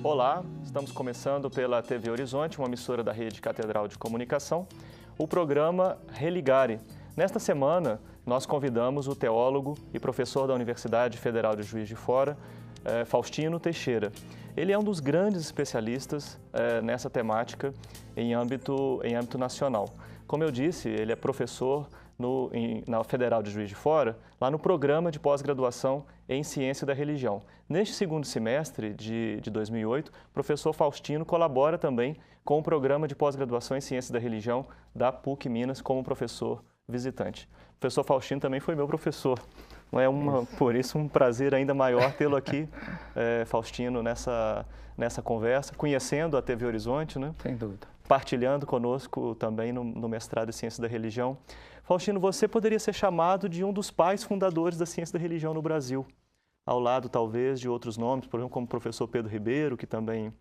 Olá, estamos começando pela TV Horizonte, uma emissora da Rede Catedral de Comunicação, o programa Religare. Nesta semana, nós convidamos o teólogo e professor da Universidade Federal de Juiz de Fora, Faustino Teixeira. Ele é um dos grandes especialistas nessa temática em âmbito nacional. Como eu disse, ele é professor na Federal de Juiz de Fora, lá no programa de pós-graduação em Ciência da Religião. Neste segundo semestre de 2008, o professor Faustino colabora também com o programa de pós-graduação em Ciência da Religião da PUC Minas como professor visitante. O professor Faustino também foi meu professor. Por isso, um prazer ainda maior tê-lo aqui, Faustino, nessa conversa, conhecendo a TV Horizonte, né? Sem dúvida. Partilhando conosco também no mestrado em Ciência da Religião. Faustino, você poderia ser chamado de um dos pais fundadores da ciência da religião no Brasil, ao lado, talvez, de outros nomes, por exemplo, como o professor Pedro Ribeiro, que também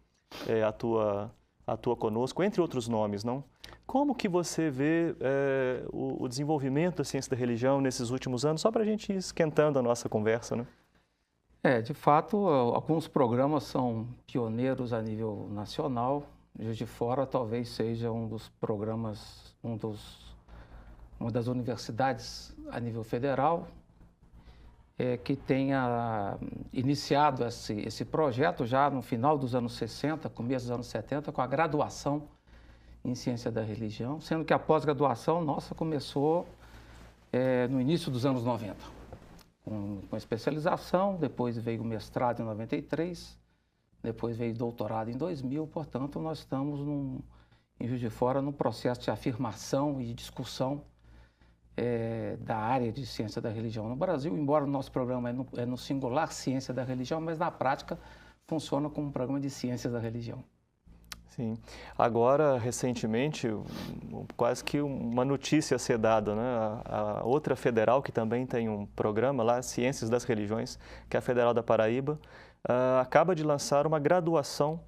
atua conosco, entre outros nomes, não? Como que você vê o desenvolvimento da ciência da religião nesses últimos anos, só para a gente ir esquentando a nossa conversa, né? De fato, alguns programas são pioneiros a nível nacional. Juiz de Fora talvez seja um dos programas, uma das universidades a nível federal que tenha iniciado esse projeto já no final dos anos 60, começo dos anos 70, com a graduação em Ciência da Religião, sendo que a pós-graduação nossa começou no início dos anos 90, com especialização, depois veio o mestrado em 93, depois veio o doutorado em 2000, portanto, nós estamos em Juiz de Fora num processo de afirmação e discussão da área de ciência da religião no Brasil, embora o nosso programa é no singular ciência da religião, mas na prática funciona como um programa de ciências da religião. Sim. Agora, recentemente, quase que uma notícia a ser dada, né? A outra federal, que também tem um programa lá, Ciências das Religiões, que é a Federal da Paraíba, acaba de lançar uma graduação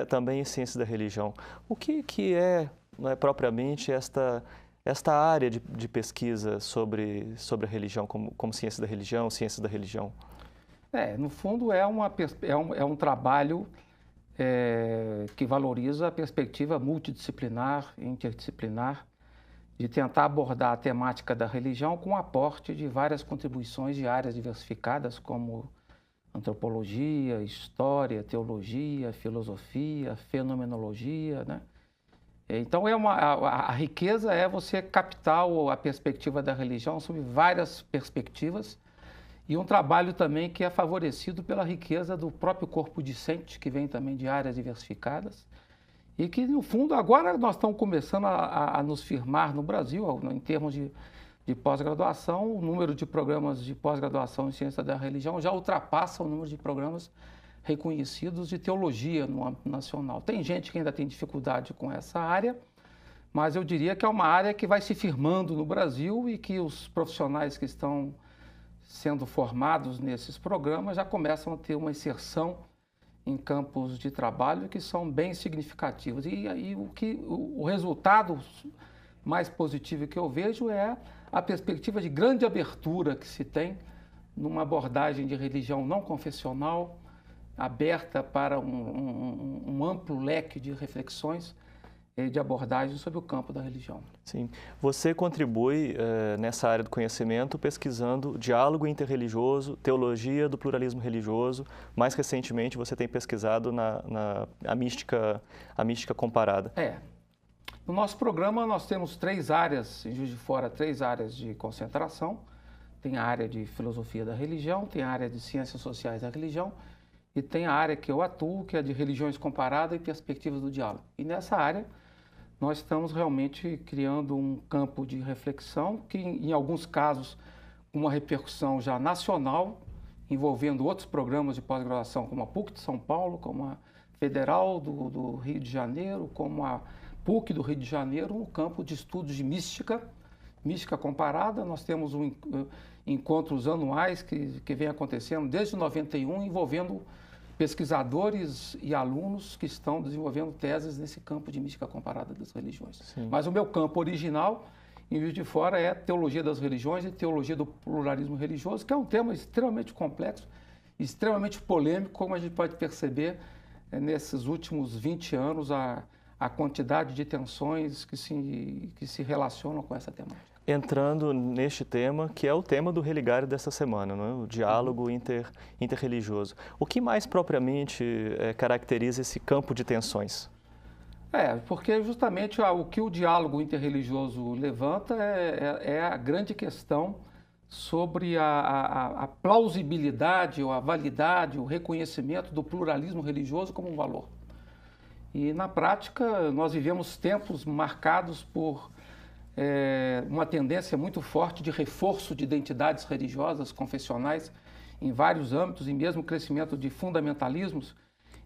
também em Ciências da Religião. O que é, propriamente esta área de pesquisa sobre a religião, como ciência da religião, ciências da religião? No fundo, é um trabalho que valoriza a perspectiva multidisciplinar e interdisciplinar de tentar abordar a temática da religião com o aporte de várias contribuições de áreas diversificadas, como antropologia, história, teologia, filosofia, fenomenologia, né? Então, a riqueza é você captar a perspectiva da religião sob várias perspectivas e um trabalho também que é favorecido pela riqueza do próprio corpo discente, que vem também de áreas diversificadas e que, no fundo, agora nós estamos começando a nos firmar no Brasil, em termos de pós-graduação. O número de programas de pós-graduação em ciência da religião já ultrapassa o número de programas reconhecidos de teologia no âmbito nacional. Tem gente que ainda tem dificuldade com essa área, mas eu diria que é uma área que vai se firmando no Brasil e que os profissionais que estão sendo formados nesses programas já começam a ter uma inserção em campos de trabalho que são bem significativos. E o resultado mais positivo que eu vejo é a perspectiva de grande abertura que se tem numa abordagem de religião não confessional, aberta para um amplo leque de reflexões de abordagem sobre o campo da religião. Sim. Você contribui nessa área do conhecimento pesquisando diálogo interreligioso, teologia do pluralismo religioso. Mais recentemente, você tem pesquisado a mística comparada. No nosso programa, nós temos 3 áreas, em Juiz de Fora, 3 áreas de concentração. Tem a área de filosofia da religião, tem a área de ciências sociais da religião e tem a área que eu atuo, que é de religiões comparadas e perspectivas do diálogo. E nessa área, nós estamos realmente criando um campo de reflexão que, em alguns casos, uma repercussão já nacional, envolvendo outros programas de pós-graduação, como a PUC de São Paulo, como a Federal do Rio de Janeiro, como a PUC do Rio de Janeiro, no campo de estudos de mística comparada. Nós temos encontros anuais que vem acontecendo desde 91, envolvendo pesquisadores e alunos que estão desenvolvendo teses nesse campo de mística comparada das religiões. Sim. Mas o meu campo original, em Juiz de Fora, é teologia das religiões e teologia do pluralismo religioso, que é um tema extremamente complexo, extremamente polêmico, como a gente pode perceber nesses últimos 20 anos, a quantidade de tensões que se relacionam com essa temática. Entrando neste tema, que é o tema do Religare desta semana, não é? O diálogo interreligioso. O que mais propriamente caracteriza esse campo de tensões? Porque justamente o que o diálogo interreligioso levanta é a grande questão sobre a plausibilidade ou a validade, o reconhecimento do pluralismo religioso como um valor. E, na prática, nós vivemos tempos marcados por uma tendência muito forte de reforço de identidades religiosas, confessionais, em vários âmbitos, e mesmo crescimento de fundamentalismos.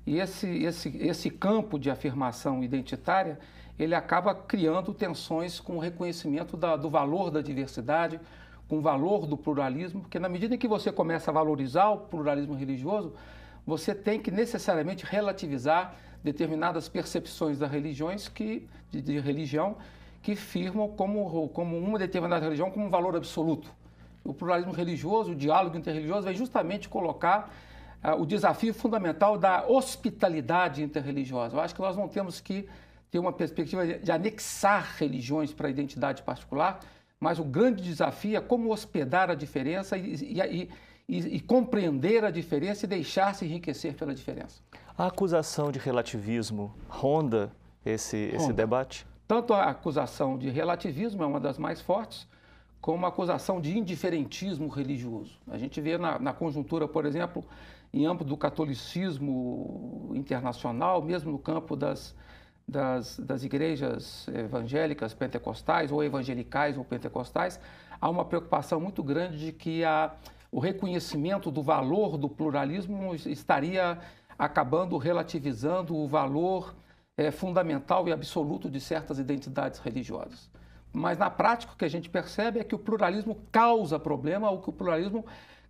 E esse campo de afirmação identitária, ele acaba criando tensões com o reconhecimento do valor da diversidade, com o valor do pluralismo, porque na medida em que você começa a valorizar o pluralismo religioso, você tem que necessariamente relativizar determinadas percepções das religiões de religião que firmam como uma determinada religião como um valor absoluto. O pluralismo religioso, o diálogo interreligioso, vai justamente colocar o desafio fundamental da hospitalidade interreligiosa. Eu acho que nós não temos que ter uma perspectiva de anexar religiões para a identidade particular, mas o grande desafio é como hospedar a diferença e compreender a diferença e deixar-se enriquecer pela diferença. A acusação de relativismo ronda esse debate? Tanto a acusação de relativismo é uma das mais fortes, como a acusação de indiferentismo religioso. A gente vê na conjuntura, por exemplo, em âmbito do catolicismo internacional, mesmo no campo das igrejas evangélicas pentecostais, ou evangelicais ou pentecostais, há uma preocupação muito grande de que o reconhecimento do valor do pluralismo estaria acabando relativizando o valor fundamental e absoluto de certas identidades religiosas. Mas, na prática, o que a gente percebe é que o pluralismo causa problema, ou que o pluralismo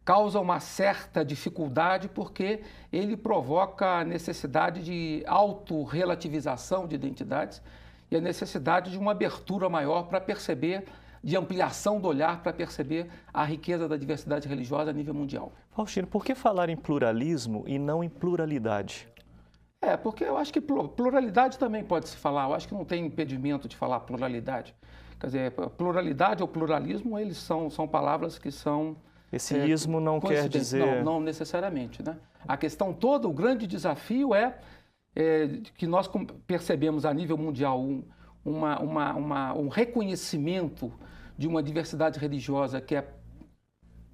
causa uma certa dificuldade, porque ele provoca a necessidade de autorrelativização de identidades e a necessidade de uma abertura maior para perceber, de ampliação do olhar para perceber a riqueza da diversidade religiosa a nível mundial. Faustino, por que falar em pluralismo e não em pluralidade? Porque eu acho que pluralidade também pode se falar, eu acho que não tem impedimento de falar pluralidade. Quer dizer, pluralidade ou pluralismo, eles são palavras que são... Esse ismo não quer dizer... Não necessariamente, né? A questão toda, o grande desafio que nós percebemos a nível mundial um reconhecimento de uma diversidade religiosa que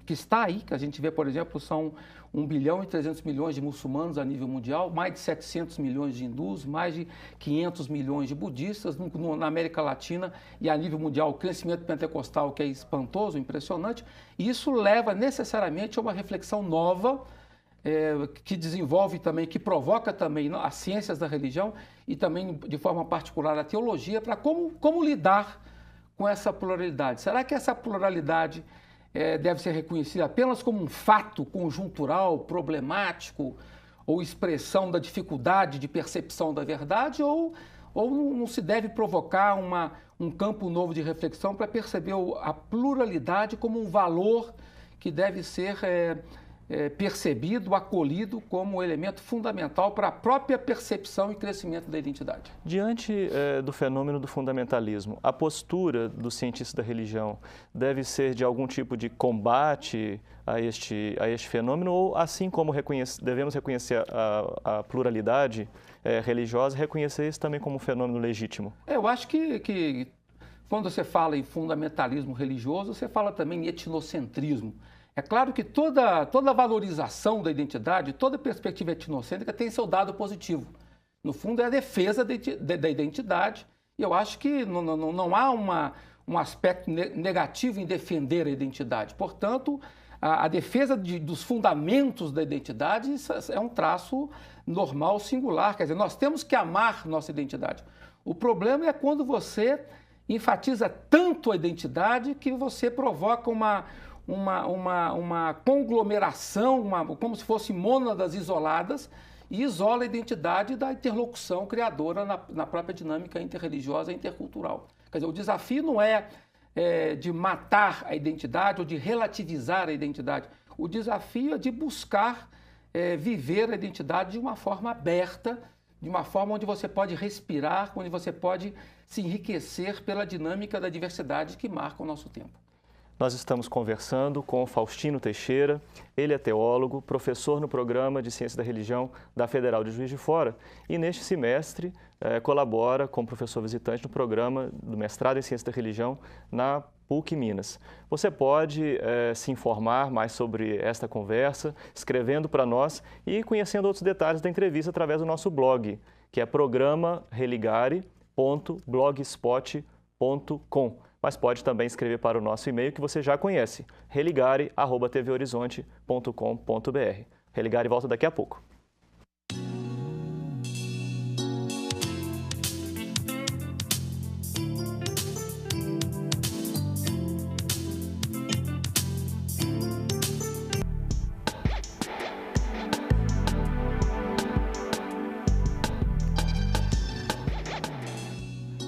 está aí, que a gente vê, por exemplo, são 1 bilhão e 300 milhões de muçulmanos a nível mundial, mais de 700 milhões de hindus, mais de 500 milhões de budistas, na América Latina e a nível mundial o crescimento pentecostal que é espantoso, impressionante, e isso leva necessariamente a uma reflexão nova que desenvolve também, que provoca também as ciências da religião e também de forma particular a teologia para como lidar com essa pluralidade. Será que essa pluralidade deve ser reconhecida apenas como um fato conjuntural, problemático, ou expressão da dificuldade de percepção da verdade, ou não se deve provocar um campo novo de reflexão para perceber a pluralidade como um valor que deve ser percebido, acolhido como elemento fundamental para a própria percepção e crescimento da identidade. Diante do fenômeno do fundamentalismo, a postura do cientista da religião deve ser de algum tipo de combate a este fenômeno, ou assim como devemos reconhecer a pluralidade religiosa, reconhecer isso também como um fenômeno legítimo? Eu acho que quando você fala em fundamentalismo religioso, você fala também em etnocentrismo. É claro que toda valorização da identidade, toda perspectiva etnocêntrica tem seu dado positivo. No fundo, é a defesa da identidade, e eu acho que não há um aspecto negativo em defender a identidade. Portanto, a defesa dos fundamentos da identidade é um traço normal, singular. Quer dizer, nós temos que amar nossa identidade. O problema é quando você enfatiza tanto a identidade que você provoca uma conglomeração, como se fossem mônadas isoladas, e isola a identidade da interlocução criadora na própria dinâmica interreligiosa e intercultural. Quer dizer, o desafio não é de matar a identidade ou de relativizar a identidade. O desafio é de buscar viver a identidade de uma forma aberta, de uma forma onde você pode respirar, onde você pode se enriquecer pela dinâmica da diversidade que marca o nosso tempo. Nós estamos conversando com Faustino Teixeira, ele é teólogo, professor no programa de Ciência da Religião da Federal de Juiz de Fora e neste semestre colabora como professor visitante no programa do mestrado em Ciência da Religião na PUC Minas. Você pode se informar mais sobre esta conversa, escrevendo para nós e conhecendo outros detalhes da entrevista através do nosso blog, que é programareligare.blogspot.com. Mas pode também escrever para o nosso e-mail que você já conhece, religare@tvhorizonte.com.br. Religare volta daqui a pouco.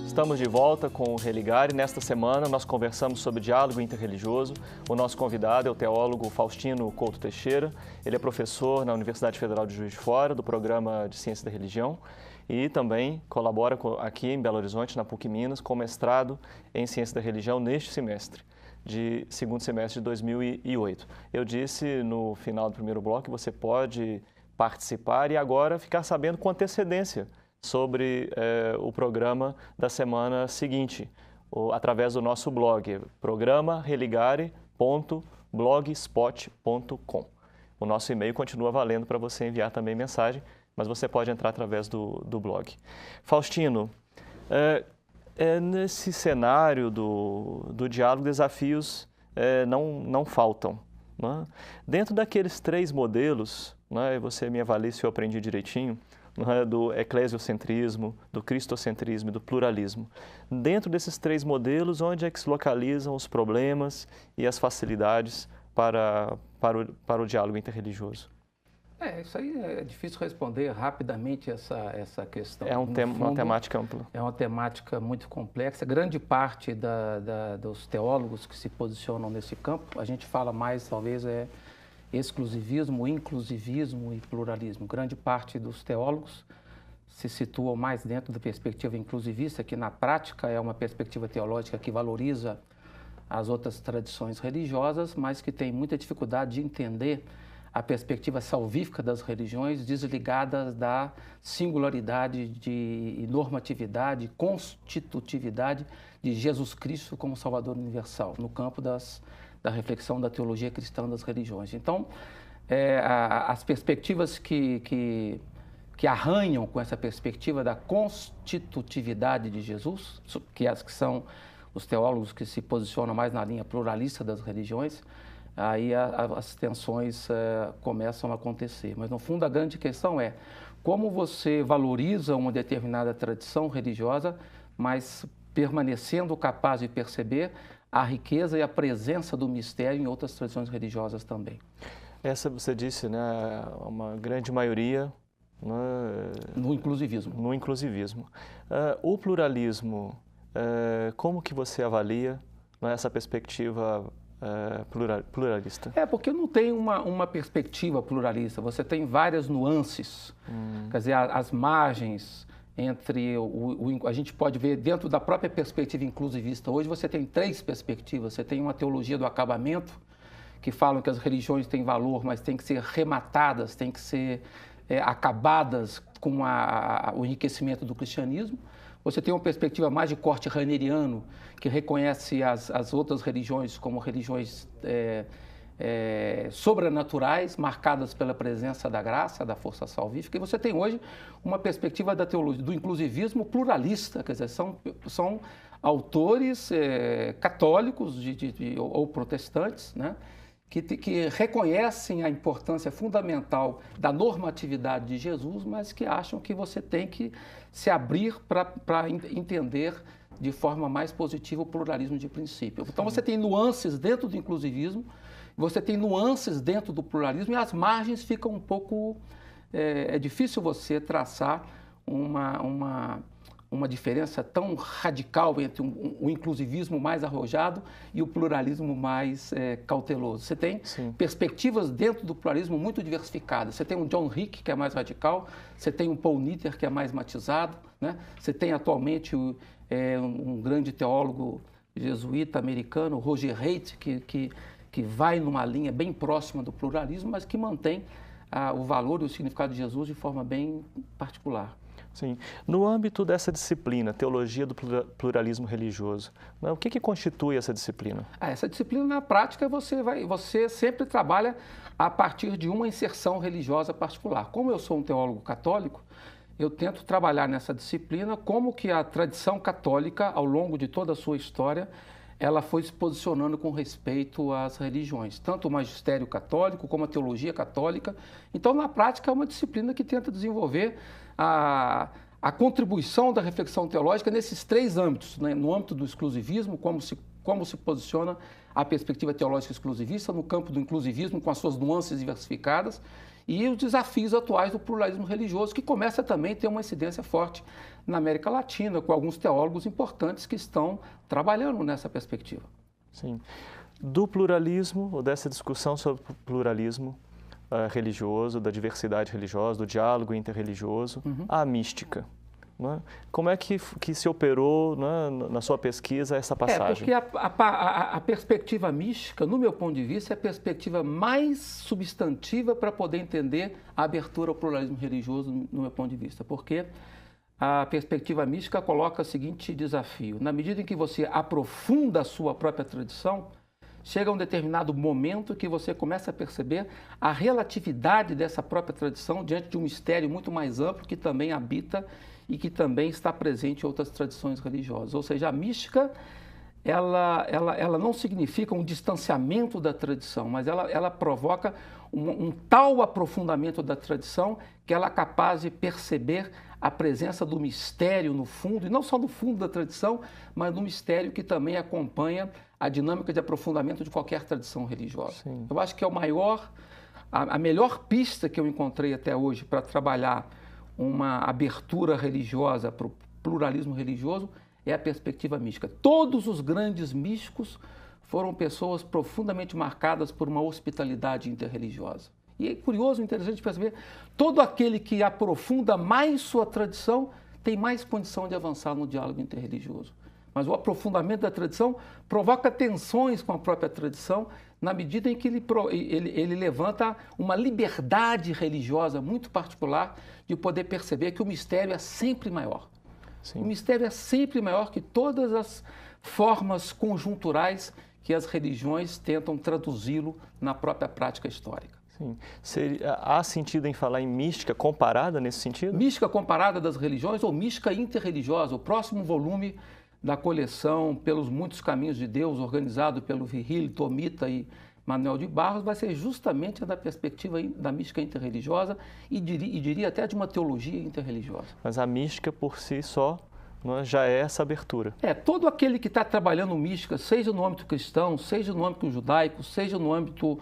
Estamos de volta com o Religare. Nesta semana nós conversamos sobre diálogo interreligioso. O nosso convidado é o teólogo Faustino Couto Teixeira. Ele é professor na Universidade Federal de Juiz de Fora, do programa de Ciência da Religião, e também colabora aqui em Belo Horizonte, na PUC Minas, com mestrado em Ciência da Religião neste semestre, de segundo semestre de 2008. Eu disse no final do primeiro bloco que você pode participar e agora ficar sabendo com antecedência sobre o programa da semana seguinte, através do nosso blog, programareligare.blogspot.com. O nosso e-mail continua valendo para você enviar também mensagem, mas você pode entrar através do blog. Faustino, nesse cenário do diálogo, desafios não faltam. Né? Dentro daqueles 3 modelos, né, você me avalia se eu aprendi direitinho, do eclesiocentrismo, do cristocentrismo e do pluralismo. Dentro desses 3 modelos, onde é que se localizam os problemas e as facilidades para o diálogo interreligioso? Isso aí é difícil responder rapidamente essa questão. É uma temática ampla. É uma temática muito complexa. Grande parte dos teólogos que se posicionam nesse campo, a gente fala mais, talvez, exclusivismo, inclusivismo e pluralismo. Grande parte dos teólogos se situam mais dentro da perspectiva inclusivista, que na prática é uma perspectiva teológica que valoriza as outras tradições religiosas, mas que tem muita dificuldade de entender a perspectiva salvífica das religiões desligadas da singularidade de normatividade, constitutividade de Jesus Cristo como Salvador universal, no campo da reflexão da teologia cristã das religiões. Então, as perspectivas que arranham com essa perspectiva da constitutividade de Jesus, que são os teólogos que se posicionam mais na linha pluralista das religiões, aí as tensões começam a acontecer. Mas, no fundo, a grande questão é como você valoriza uma determinada tradição religiosa, mas permanecendo capaz de perceber a riqueza e a presença do mistério em outras tradições religiosas também. Essa, você disse, né, uma grande maioria... No inclusivismo. No inclusivismo. O pluralismo, como que você avalia essa perspectiva pluralista? Porque não tem uma perspectiva pluralista, você tem várias nuances, quer dizer, as margens entre a gente pode ver dentro da própria perspectiva inclusivista. Hoje você tem 3 perspectivas. Você tem uma teologia do acabamento, que falam que as religiões têm valor, mas têm que ser rematadas, têm que ser acabadas com o enriquecimento do cristianismo. Você tem uma perspectiva mais de corte raineriano, que reconhece as outras religiões como religiões sobrenaturais, marcadas pela presença da graça, da força salvífica. E você tem hoje uma perspectiva da teologia, do inclusivismo pluralista, quer dizer, são autores católicos ou protestantes, né, que reconhecem a importância fundamental da normatividade de Jesus, mas que acham que você tem que se abrir para entender de forma mais positiva o pluralismo de princípio. Então você tem nuances dentro do inclusivismo, você tem nuances dentro do pluralismo e as margens ficam um pouco... É difícil você traçar um uma diferença tão radical entre o inclusivismo mais arrojado e o pluralismo mais cauteloso. Você tem perspectivas dentro do pluralismo muito diversificadas. Você tem um John Hick, que é mais radical, você tem um Paul Nitter, que é mais matizado, né? Você tem atualmente um grande teólogo jesuíta americano, Roger Haidt, que vai numa linha bem próxima do pluralismo, mas que mantém o valor e o significado de Jesus de forma bem particular. Sim. No âmbito dessa disciplina, Teologia do Pluralismo Religioso, né, o que constitui essa disciplina? Essa disciplina, na prática, você sempre trabalha a partir de uma inserção religiosa particular. Como eu sou um teólogo católico, eu tento trabalhar nessa disciplina como que a tradição católica, ao longo de toda a sua história, ela foi se posicionando com respeito às religiões, tanto o magistério católico como a teologia católica. Então, na prática, é uma disciplina que tenta desenvolver a contribuição da reflexão teológica nesses três âmbitos, né? No âmbito do exclusivismo, como se posiciona a perspectiva teológica exclusivista, no campo do inclusivismo, com as suas nuances diversificadas, e os desafios atuais do pluralismo religioso, que começa também a ter uma incidência forte na América Latina, com alguns teólogos importantes que estão trabalhando nessa perspectiva. Sim. Do pluralismo, ou dessa discussão sobre o pluralismo religioso, da diversidade religiosa, do diálogo interreligioso, à mística. Né? Como é que se operou, né, na sua pesquisa essa passagem? Porque a perspectiva mística, no meu ponto de vista, é a perspectiva mais substantiva para poder entender a abertura ao pluralismo religioso, no meu ponto de vista. Porque a perspectiva mística coloca o seguinte desafio: na medida em que você aprofunda a sua própria tradição, chega um determinado momento que você começa a perceber a relatividade dessa própria tradição diante de um mistério muito mais amplo que também habita e que também está presente em outras tradições religiosas. Ou seja, a mística, ela não significa um distanciamento da tradição, mas ela provoca um tal aprofundamento da tradição que ela é capaz de perceber a presença do mistério no fundo, e não só no fundo da tradição, mas no mistério que também acompanha a dinâmica de aprofundamento de qualquer tradição religiosa. Sim. Eu acho que a melhor pista que eu encontrei até hoje para trabalhar uma abertura religiosa para o pluralismo religioso é a perspectiva mística. Todos os grandes místicos foram pessoas profundamente marcadas por uma hospitalidade interreligiosa. E é curioso, interessante perceber, todo aquele que aprofunda mais sua tradição tem mais condição de avançar no diálogo interreligioso. Mas o aprofundamento da tradição provoca tensões com a própria tradição, na medida em que ele levanta uma liberdade religiosa muito particular de poder perceber que o mistério é sempre maior. Sim. O mistério é sempre maior que todas as formas conjunturais que as religiões tentam traduzi-lo na própria prática histórica. Sim. Há sentido em falar em mística comparada nesse sentido? Mística comparada das religiões ou mística interreligiosa. O próximo volume da coleção Pelos Muitos Caminhos de Deus, organizado pelo Virgílio Tomita e Manuel de Barros, vai ser justamente da perspectiva da mística interreligiosa e diria até de uma teologia interreligiosa. Mas a mística por si só já é essa abertura. Todo aquele que está trabalhando mística, seja no âmbito cristão, seja no âmbito judaico, seja no âmbito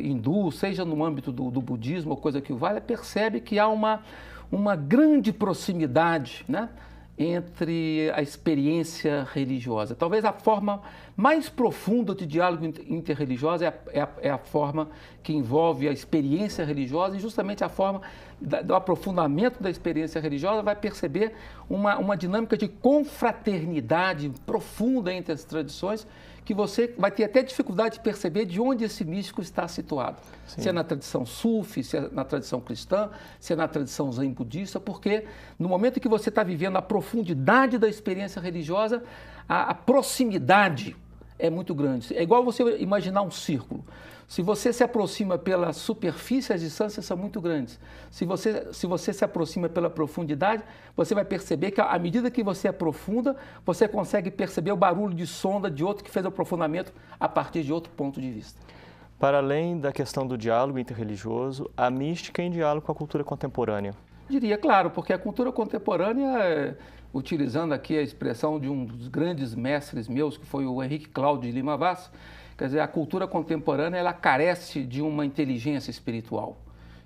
hindu, seja no âmbito do budismo, ou coisa que o valha, percebe que há uma grande proximidade, né, entre a experiência religiosa. Talvez a forma mais profunda de diálogo interreligioso é a forma que envolve a experiência religiosa, e justamente a forma do aprofundamento da experiência religiosa vai perceber uma dinâmica de confraternidade profunda entre as tradições, que você vai ter até dificuldade de perceber de onde esse místico está situado. Sim. Se é na tradição sufi, se é na tradição cristã, se é na tradição zen budista, porque no momento que você está vivendo a profundidade da experiência religiosa, a proximidade é muito grande. É igual você imaginar um círculo. Se você se aproxima pela superfície, as distâncias são muito grandes. Se você se aproxima pela profundidade, você vai perceber que, à medida que você aprofunda, você consegue perceber o barulho de sonda de outro que fez o aprofundamento a partir de outro ponto de vista. Para além da questão do diálogo interreligioso, a mística em diálogo com a cultura contemporânea? Diria, claro, porque a cultura contemporânea, utilizando aqui a expressão de um dos grandes mestres meus, que foi o Henrique Cláudio de Lima Vaz, quer dizer, a cultura contemporânea, ela carece de uma inteligência espiritual.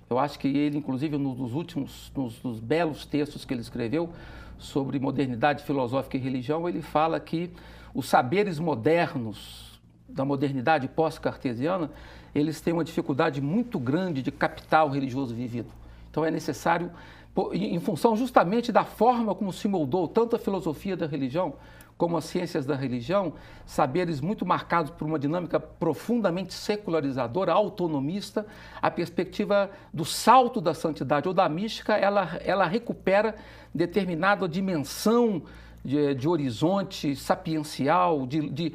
Eu acho que ele, inclusive, nos belos textos que ele escreveu sobre modernidade filosófica e religião, ele fala que os saberes modernos da modernidade pós-cartesiana, eles têm uma dificuldade muito grande de captar o religioso vivido. Então é necessário, em função justamente da forma como se moldou tanto a filosofia da religião como as ciências da religião, saberes muito marcados por uma dinâmica profundamente secularizadora, autonomista, a perspectiva do salto da santidade ou da mística, ela recupera determinada dimensão de horizonte sapiencial, de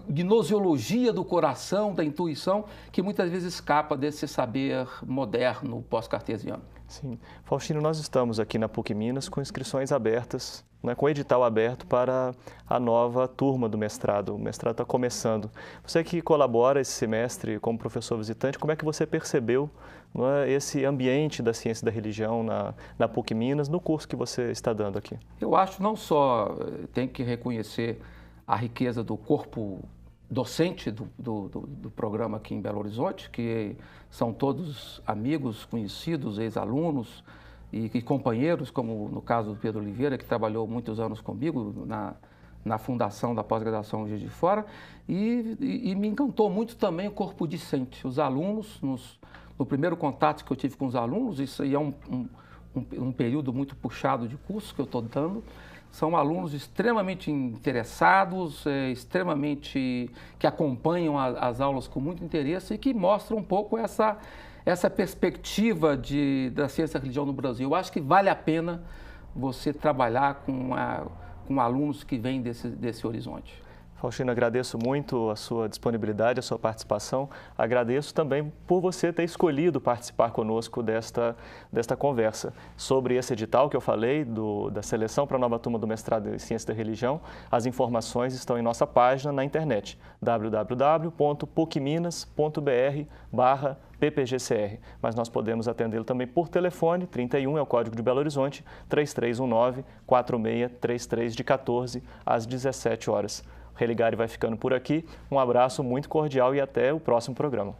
gnosiologia do coração, da intuição, que muitas vezes escapa desse saber moderno pós-cartesiano. Sim. Faustino, nós estamos aqui na PUC Minas com inscrições abertas, né, com edital aberto para a nova turma do mestrado. O mestrado está começando. Você que colabora esse semestre como professor visitante, como é que você percebeu, não é, esse ambiente da ciência da religião na PUC Minas, no curso que você está dando aqui? Eu acho não só tem que reconhecer a riqueza do corpo docente do programa aqui em Belo Horizonte, que são todos amigos, conhecidos, ex-alunos e companheiros, como no caso do Pedro Oliveira, que trabalhou muitos anos comigo na fundação da pós-graduação Juiz de Fora, e me encantou muito também o corpo discente. Os alunos, no primeiro contato que eu tive com os alunos, isso aí é um período muito puxado de curso que eu estou dando, são alunos extremamente interessados, que acompanham as aulas com muito interesse e que mostram um pouco essa perspectiva da ciência da religião no Brasil. Eu acho que vale a pena você trabalhar com alunos que vêm desse horizonte. Faustino, agradeço muito a sua disponibilidade, a sua participação. Agradeço também por você ter escolhido participar conosco desta conversa. Sobre esse edital que eu falei, da seleção para a nova turma do mestrado em Ciência da Religião, as informações estão em nossa página na internet, www.pucminas.br/ppgcr. Mas nós podemos atendê-lo também por telefone, 31 é o código de Belo Horizonte, 3319-4633, de 14 às 17 horas. O Religare vai ficando por aqui. Um abraço muito cordial e até o próximo programa.